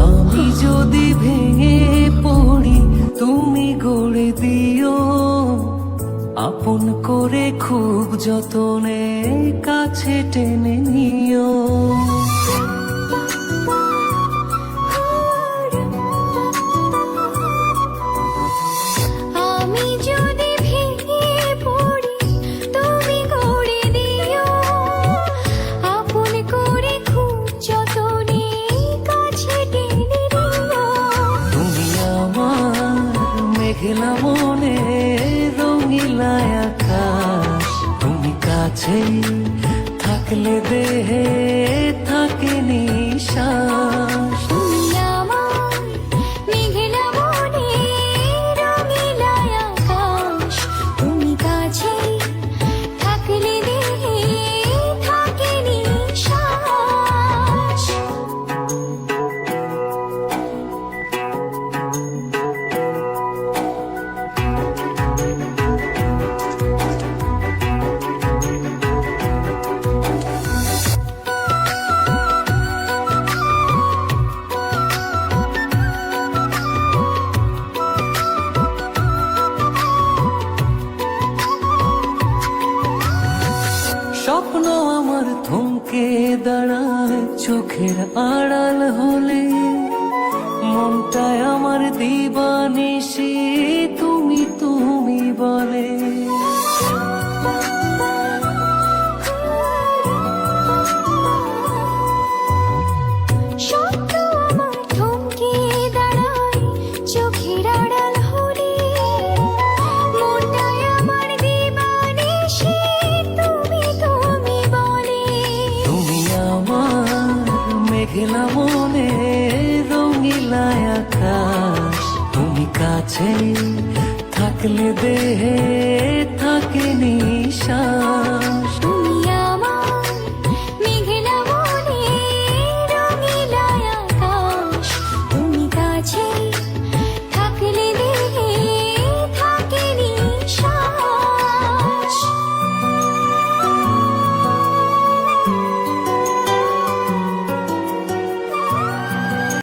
আমি যদি ভেঙে পড়ি তুমি গড়ে দিও, আপন করে খুব যতনে কাছে টেনে নিও। আমি যদি ভেঙে পড়ি তুমি গড়ে দিও, আপন করে খুব যতনে কাছে টেনে নিও। তুমি আমার মেঘলা মনে রঙিলা আকাশ, তুমি কাছে থাকলে দেহে থাকে নিশ্বাস। তুমি আমার মেঘলা মনে রঙিলা আকাশ, তুমি কাছে থাকলে দেহে থাকে নিশ্বাস। স্বপ্ন আমার থমকে দাঁড়ায় চোখের আড়াল হলে, মনটায় আমার দিবানিশি তুমি তুমি বলে। স্বপ্ন আমার থমকে দাঁড়ায় চোখের আড়াল হলে, মনটায় আমার দিবানিশি তুমি তুমি বলে। তুমি আমার মেঘলা মনে রঙিলা আকাশ, তুমি কাছে থাকলে দেহে থাকে নিশা।